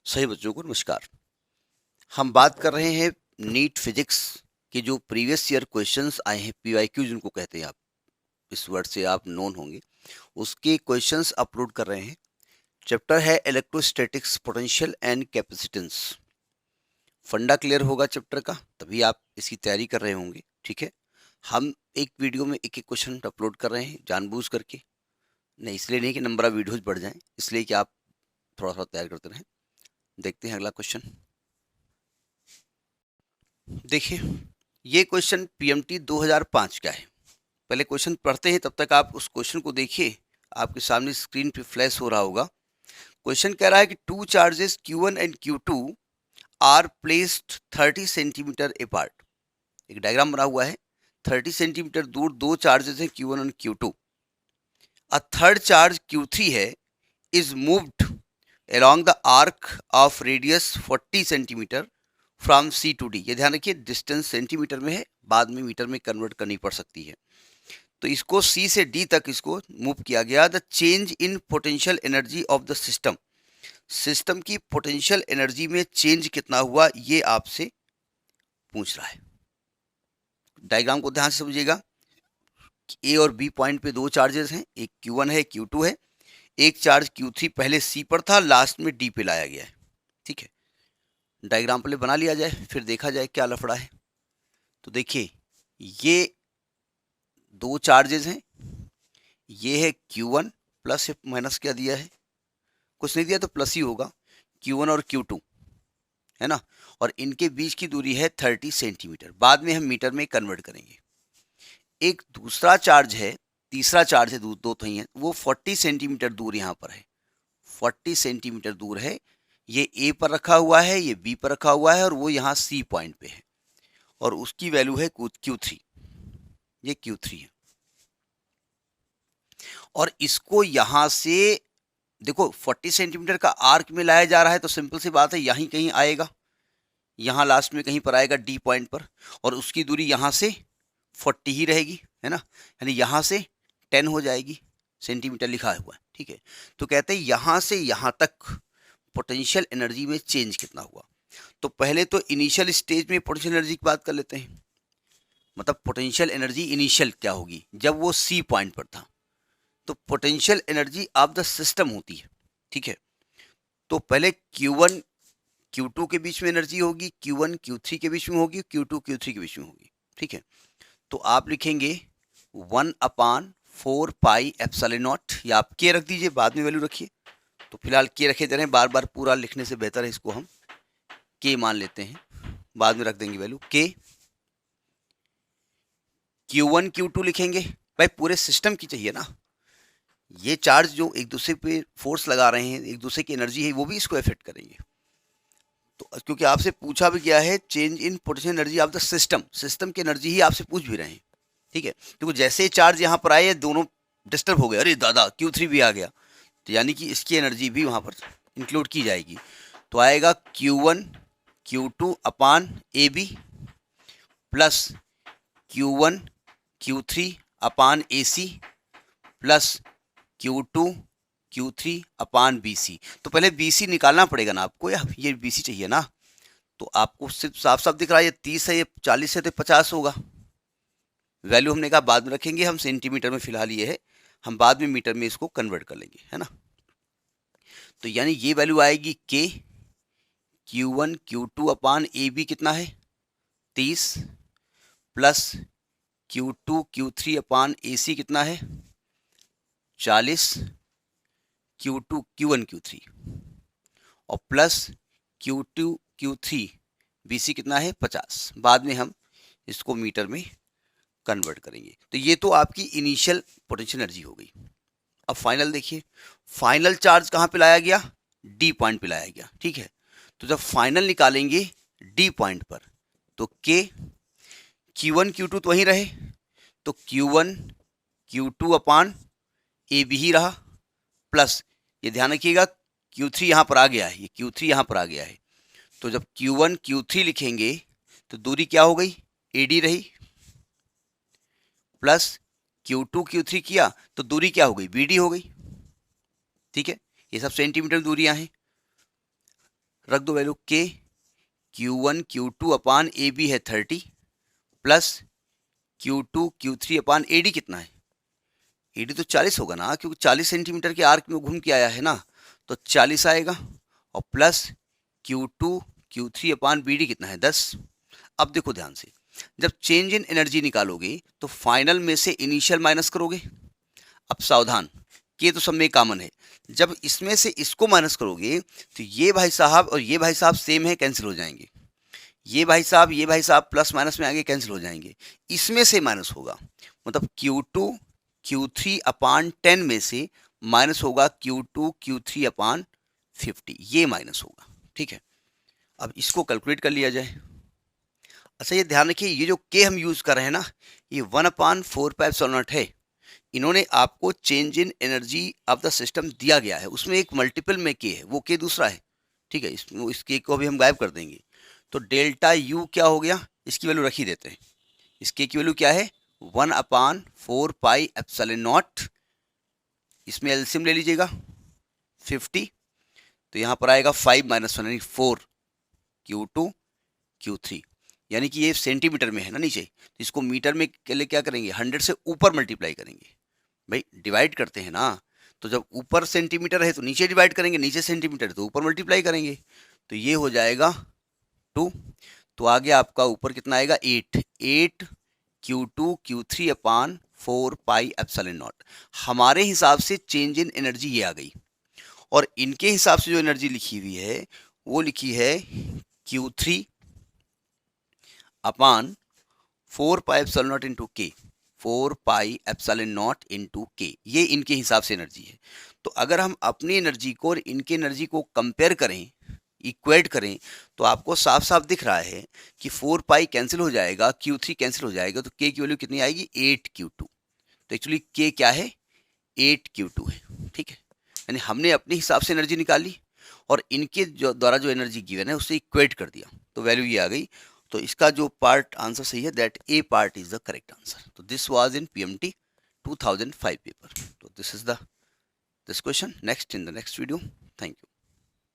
सही बच्चों को नमस्कार। हम बात कर रहे हैं नीट फिजिक्स के जो प्रीवियस ईयर क्वेश्चंस आए हैं, पीवाईक्यू जिनको कहते हैं, आप इस वर्ड से आप नोन होंगे, उसके क्वेश्चंस अपलोड कर रहे हैं। चैप्टर है इलेक्ट्रोस्टैटिक्स, पोटेंशियल एंड कैपेसिटेंस। फंडा क्लियर होगा चैप्टर का तभी आप इसकी तैयारी कर रहे होंगे। ठीक है, हम एक वीडियो में एक एक क्वेश्चन अपलोड कर रहे हैं जानबूझ करके, नहीं इसलिए नहीं कि नंबर ऑफ वीडियोज बढ़ जाएं, इसलिए कि आप थोड़ा थोड़ा तैयार करते रहें। देखते हैं अगला क्वेश्चन। देखिए, ये क्वेश्चन पीएमटी 2005 का है। पहले क्वेश्चन पढ़ते हैं, तब तक आप उस क्वेश्चन को देखिए, आपके सामने स्क्रीन पे फ्लैश हो रहा होगा। क्वेश्चन कह रहा है कि two charges Q1 and Q2 are placed 30 centimetre apart. एक डायग्राम बना हुआ है, 30 सेंटीमीटर दूर दो चार्जेस हैं Q1 और Q2। A third charge Q3 है, is moved along the arc of radius 40 centimetre from C to D। ये ध्यान रखिए, डिस्टेंस सेंटीमीटर में है, बाद में मीटर में कन्वर्ट करनी पड़ सकती है। तो इसको C से D तक इसको मूव किया गया। The change in potential energy of the system, system की पोटेंशियल एनर्जी में चेंज कितना हुआ, ये आपसे पूछ रहा है। डायग्राम को ध्यान से समझिएगा। ए और बी पॉइंट पे दो चार्जेस हैं, एक Q1 है, Q2 है। एक चार्ज Q3 पहले C पर था, लास्ट में D पे लाया गया है। ठीक है, डायग्राम पहले बना लिया जाए, फिर देखा जाए क्या लफड़ा है। तो देखिए, ये दो चार्जेस हैं, ये है Q1 प्लस माइनस क्या दिया है, कुछ नहीं दिया तो प्लस ही होगा, Q1 और Q2 है ना। और इनके बीच की दूरी है 30 सेंटीमीटर, बाद में हम मीटर में कन्वर्ट करेंगे। एक दूसरा चार्ज है, तीसरा चार्ज है, दो तो ही है, वो 40 सेंटीमीटर दूर यहाँ पर है, 40 सेंटीमीटर दूर है। ये ए पर रखा हुआ है, ये बी पर रखा हुआ है, और वो यहाँ सी पॉइंट पे है, और उसकी वैल्यू है Q3। ये Q3 है, और इसको यहां से देखो 40 सेंटीमीटर का आर्क में लाया जा रहा है, तो सिंपल सी बात है, यहीं कहीं आएगा, यहां लास्ट में कहीं पर आएगा डी पॉइंट पर, और उसकी दूरी यहां से 40 ही रहेगी, है ना, यानी यहां से 10 हो जाएगी, सेंटीमीटर लिखा हुआ है। ठीक है, तो कहते हैं यहां से यहां तक पोटेंशियल एनर्जी में चेंज कितना हुआ। तो पहले तो इनिशियल स्टेज में पोटेंशियल एनर्जी की बात कर लेते हैं, मतलब पोटेंशियल एनर्जी इनिशियल क्या होगी जब वो सी पॉइंट पर था। तो potential energy of the system होती है। ठीक है, तो पहले Q1 Q2 के बीच में एनर्जी होगी, Q1 Q3 के बीच में होगी, Q2 Q3 के बीच में होगी। ठीक है, तो आप लिखेंगे 1/4 पाई एप्सिलॉन नॉट, या आप के रख दीजिए, बाद में वैल्यू रखिए। तो फिलहाल के रखे दे रहे हैं, बार बार पूरा लिखने से बेहतर है इसको हम के मान लेते हैं, बाद में रख देंगे वैल्यू के। Q1 Q2 लिखेंगे, भाई पूरे सिस्टम की चाहिए ना, ये चार्ज जो एक दूसरे पे फोर्स लगा रहे हैं, एक दूसरे की एनर्जी है, वो भी इसको इफेक्ट करेंगे। तो क्योंकि आपसे पूछा भी गया है change in potential energy of the system, system की एनर्जी ही आपसे पूछ भी रहे हैं। ठीक है, क्योंकि जैसे ही चार्ज यहाँ पर आए, दोनों डिस्टर्ब हो गए, अरे दादा Q3 भी आ गया, तो यानी कि इसकी एनर्जी भी वहाँ पर इंक्लूड की जाएगी। तो आएगा Q1 Q2 upon A B plus Q1 Q3 upon A C plus Q2 Q3 upon BC। तो पहले BC निकालना पड़ेगा ना आपको, या ये BC चाहिए ना, तो आपको सिर्फ साफ साफ दिख रहा है ये 30 है, ये 40 है, तो 50 होगा। वैल्यू हमने कहा बाद में रखेंगे, हम सेंटीमीटर में फिलहाल ये है, हम बाद में मीटर में इसको कन्वर्ट कर लेंगे, है ना। तो यानी ये वैल्यू आएगी के Q1 Q2 upon A B कितना है 30 plus Q2 Q3 upon A सी कितना है 40 Q2 Q1 Q3 और प्लस Q2 Q3 BC कितना है 50, बाद में हम इसको मीटर में कन्वर्ट करेंगे। तो ये तो आपकी इनिशियल पोटेंशियल एनर्जी हो गई। अब फाइनल देखिए, फाइनल चार्ज कहाँ पे लाया गया, डी पॉइंट पे लाया गया। ठीक है, तो जब फाइनल निकालेंगे डी पॉइंट पर, तो के Q1 Q2 तो वहीं रहे, तो Q1 Q2 upon A B ही रहा, प्लस ये ध्यान रखिएगा Q3 यहाँ पर आ गया है, ये Q3 यहाँ पर आ गया है, तो जब Q1 Q3 लिखेंगे तो दूरी क्या हो गई AD रही, प्लस Q2 Q3 किया तो दूरी क्या हो गई BD हो गई। ठीक है, ये सब सेंटीमीटर दूरियां हैं। रख दो वैल्यू के, Q1 Q2 upon A B है 30 plus Q2 Q3 upon A D कितना है, ए डी तो 40 होगा ना, क्योंकि 40 सेंटीमीटर के आर्क में घूम के आया है ना, तो 40 आएगा, और प्लस Q2 Q3 अपान बी डी कितना है 10। अब देखो ध्यान से, जब चेंज इन एनर्जी निकालोगे तो फाइनल में से इनिशियल माइनस करोगे। अब सावधान, के तो सब में कॉमन है, जब इसमें से इसको माइनस करोगे तो ये भाई साहब और ये भाई साहब सेम है, कैंसिल हो जाएंगे, ये भाई साहब प्लस माइनस में आगे कैंसिल हो जाएंगे, इसमें से माइनस होगा, मतलब Q2 Q3 अपान 10 में से माइनस होगा Q2 Q3 अपान 50, ये माइनस होगा, ठीक है। अब इसको कैलकुलेट कर लिया जाए। अच्छा ये ध्यान रखिए, ये जो के हम यूज कर रहे हैं ना, ये 1/4πε0 है। इन्होंने आपको change in energy of the system दिया गया है, उसमें एक मल्टीपल में के है, वो के दूसरा है, ठीक है। इस के को भी हम गायब कर देंगे, तो डेल्टा यू क्या हो गया, इसकी वैल्यू रख ही देते हैं। इस के की वैल्यू क्या है 1/4πε0, इसमें एलसीएम ले लीजिएगा 50, तो यहाँ पर आएगा 5 - 1 यानी 4 Q2 Q3, यानी कि ये सेंटीमीटर में है ना नीचे, तो इसको मीटर में के लिए क्या करेंगे 100 से ऊपर मल्टीप्लाई करेंगे। भाई डिवाइड करते हैं ना, तो जब ऊपर सेंटीमीटर है तो नीचे डिवाइड करेंगे, नीचे सेंटीमीटर तो ऊपर मल्टीप्लाई करेंगे, तो ये हो जाएगा 2, तो आगे आपका ऊपर कितना आएगा 8 Q2 Q3 अपान 4πε0। हमारे हिसाब से चेंज इन एनर्जी ये आ गई, और इनके हिसाब से जो एनर्जी लिखी हुई है वो लिखी है Q3 अपान 4πε0 इंटू के, 4πε0 इंटू के, ये इनके हिसाब से एनर्जी है। तो अगर हम अपनी एनर्जी को और इनकी एनर्जी को कंपेयर करें, इक्वेट करें, तो आपको साफ साफ दिख रहा है कि 4π कैंसिल हो जाएगा, Q3 कैंसिल हो जाएगा, तो के की वैल्यू कितनी आएगी 8Q2। तो एक्चुअली के क्या है 8Q2 है, ठीक है। यानी हमने अपने हिसाब से एनर्जी निकाली और इनके द्वारा जो एनर्जी गिवन है उससे इक्वेट कर दिया, तो वैल्यू ये आ गई। तो इसका जो पार्ट आंसर सही है, that A part is the correct answer. तो this was in PMT 2005 paper. तो this is the this question. Next in the next video. Thank you.